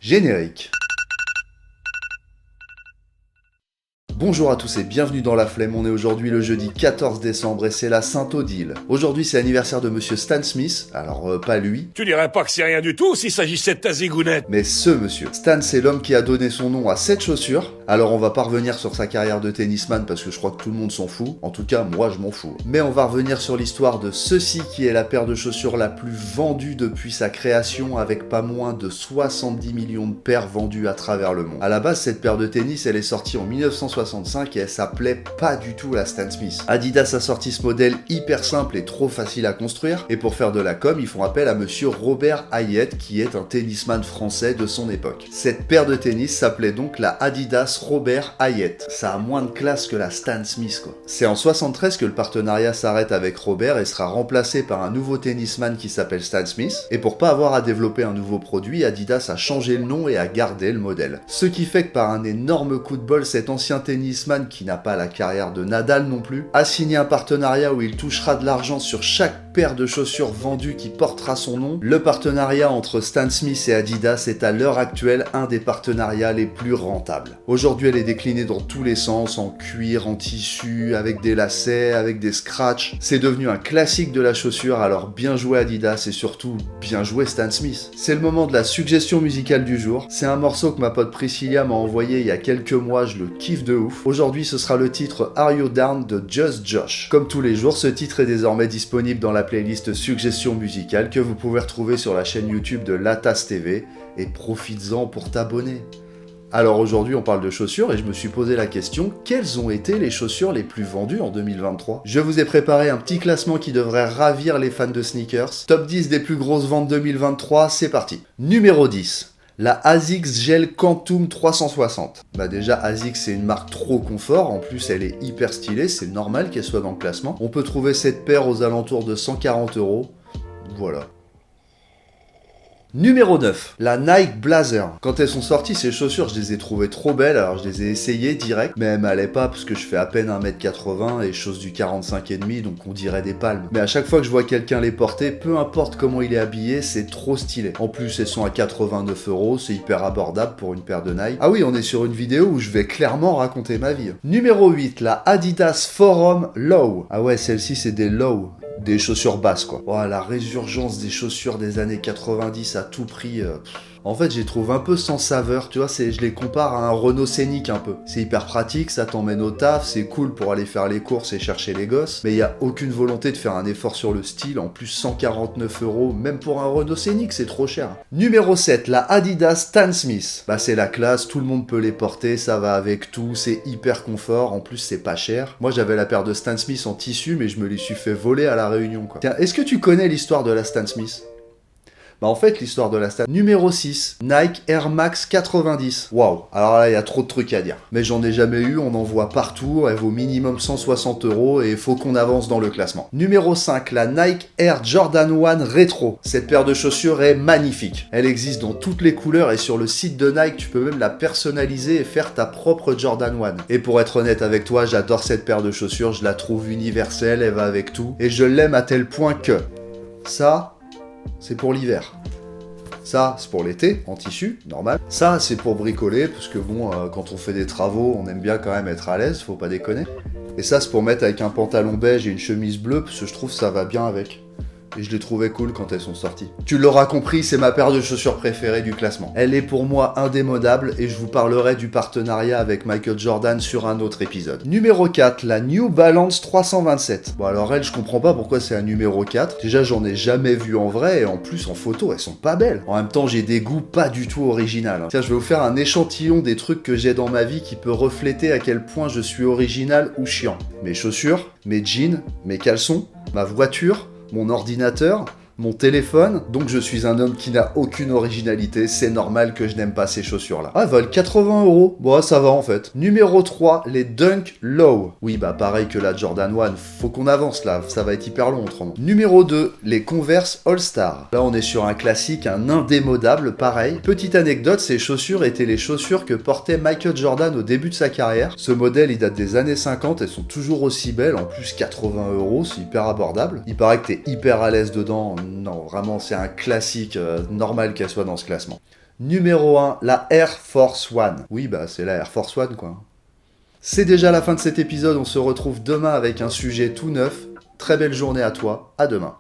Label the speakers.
Speaker 1: Générique. Bonjour à tous et bienvenue dans La Flemme, on est aujourd'hui le jeudi 14 décembre et c'est la Sainte-Odile. Aujourd'hui c'est l'anniversaire de monsieur Stan Smith, alors pas lui.
Speaker 2: Tu dirais pas que c'est rien du tout s'il s'agissait de ta zigounette.
Speaker 1: Mais ce monsieur. Stan c'est l'homme qui a donné son nom à cette chaussure. Alors on va pas revenir sur sa carrière de tennisman parce que je crois que tout le monde s'en fout. En tout cas moi je m'en fous. Mais on va revenir sur l'histoire de ceci qui est la paire de chaussures la plus vendue depuis sa création avec pas moins de 70 millions de paires vendues à travers le monde. À la base cette paire de tennis elle est sortie en 1965 et elle s'appelait pas du tout la Stan Smith. Adidas a sorti ce modèle hyper simple et trop facile à construire et pour faire de la com ils font appel à monsieur Robert Hayet qui est un tennisman français de son époque. Cette paire de tennis s'appelait donc la Adidas Robert Hayet. Ça a moins de classe que la Stan Smith quoi. C'est en 73 que le partenariat s'arrête avec Robert et sera remplacé par un nouveau tennisman qui s'appelle Stan Smith et pour pas avoir à développer un nouveau produit, Adidas a changé le nom et a gardé le modèle. Ce qui fait que par un énorme coup de bol, cet ancien tennisman qui n'a pas la carrière de Nadal non plus, a signé un partenariat où il touchera de l'argent sur chaque paire de chaussures vendues qui portera son nom. Le partenariat entre Stan Smith et Adidas est à l'heure actuelle un des partenariats les plus rentables. Aujourd'hui, elle est déclinée dans tous les sens, en cuir, en tissu, avec des lacets, avec des scratchs. C'est devenu un classique de la chaussure, alors bien joué Adidas et surtout bien joué Stan Smith. C'est le moment de la suggestion musicale du jour. C'est un morceau que ma pote Priscilla m'a envoyé il y a quelques mois, je le kiffe de ouf. Aujourd'hui, ce sera le titre Are You Down de Just Josh. Comme tous les jours, ce titre est désormais disponible dans la playlist Suggestions musicales que vous pouvez retrouver sur la chaîne YouTube de Latas TV et profites-en pour t'abonner. Alors aujourd'hui, on parle de chaussures et je me suis posé la question, quelles ont été les chaussures les plus vendues en 2023 ? Je vous ai préparé un petit classement qui devrait ravir les fans de sneakers. Top 10 des plus grosses ventes 2023, c'est parti. Numéro 10. La ASICS Gel Quantum 360. Bah déjà ASICS c'est une marque trop confort, en plus elle est hyper stylée, c'est normal qu'elle soit dans le classement. On peut trouver cette paire aux alentours de 140 €. Voilà. Numéro 9, la Nike Blazer. Quand elles sont sorties, ces chaussures, je les ai trouvées trop belles, alors je les ai essayées direct, mais elles m'allaient pas parce que je fais à peine 1m80 et chose du 45,5, donc on dirait des palmes. Mais à chaque fois que je vois quelqu'un les porter, peu importe comment il est habillé, c'est trop stylé. En plus, elles sont à 89 €, c'est hyper abordable pour une paire de Nike. Ah oui, on est sur une vidéo où je vais clairement raconter ma vie. Numéro 8, la Adidas Forum Low. Ah ouais, celle-ci c'est des low. Des chaussures basses quoi. Oh, la résurgence des chaussures des années 90 à tout prix. En fait, je les trouve un peu sans saveur, tu vois, je les compare à un Renault Scénic un peu. C'est hyper pratique, ça t'emmène au taf, c'est cool pour aller faire les courses et chercher les gosses, mais il n'y a aucune volonté de faire un effort sur le style, en plus 149 €, même pour un Renault Scénic, c'est trop cher. Numéro 7, la Adidas Stan Smith. Bah c'est la classe, tout le monde peut les porter, ça va avec tout, c'est hyper confort, en plus c'est pas cher. Moi j'avais la paire de Stan Smith en tissu, mais je me les suis fait voler à la Réunion quoi. Tiens, est-ce que tu connais l'histoire de la Stan Smith ? Bah en fait l'histoire de la Stan. Numéro 6, Nike Air Max 90. Waouh, alors là il y a trop de trucs à dire. Mais j'en ai jamais eu, on en voit partout, elle vaut minimum 160 € et il faut qu'on avance dans le classement. Numéro 5, la Nike Air Jordan 1 Retro. Cette paire de chaussures est magnifique. Elle existe dans toutes les couleurs et sur le site de Nike tu peux même la personnaliser et faire ta propre Jordan 1. Et pour être honnête avec toi, j'adore cette paire de chaussures, je la trouve universelle, elle va avec tout. Et je l'aime à tel point que ça... c'est pour l'hiver. Ça, c'est pour l'été, en tissu, normal. Ça, c'est pour bricoler, parce que bon, quand on fait des travaux, on aime bien quand même être à l'aise, faut pas déconner. Et ça, c'est pour mettre avec un pantalon beige et une chemise bleue, parce que je trouve que ça va bien avec. Et je les trouvais cool quand elles sont sorties. Tu l'auras compris, c'est ma paire de chaussures préférée du classement. Elle est pour moi indémodable et je vous parlerai du partenariat avec Michael Jordan sur un autre épisode. Numéro 4, la New Balance 327. Bon alors elle, je comprends pas pourquoi c'est un numéro 4. Déjà j'en ai jamais vu en vrai et en plus en photo elles sont pas belles. En même temps j'ai des goûts pas du tout original. Tiens, je vais vous faire un échantillon des trucs que j'ai dans ma vie qui peut refléter à quel point je suis original ou chiant. Mes chaussures, mes jeans, mes caleçons, ma voiture, mon ordinateur, mon téléphone, donc je suis un homme qui n'a aucune originalité, c'est normal que je n'aime pas ces chaussures-là. Ah, elles valent 80 €. Bon, ça va en fait. Numéro 3, les Dunk Low. Oui, bah pareil que la Jordan 1, faut qu'on avance là, ça va être hyper long autrement. Numéro 2, les Converse All-Star. Là, on est sur un classique, un indémodable, pareil. Petite anecdote, ces chaussures étaient les chaussures que portait Michael Jordan au début de sa carrière. Ce modèle, il date des années 50, elles sont toujours aussi belles, en plus 80 €, c'est hyper abordable. Il paraît que t'es hyper à l'aise dedans, non, vraiment, c'est un classique, normal qu'elle soit dans ce classement. Numéro 1, la Air Force One. Oui, bah c'est la Air Force One, quoi. C'est déjà la fin de cet épisode, on se retrouve demain avec un sujet tout neuf. Très belle journée à toi, à demain.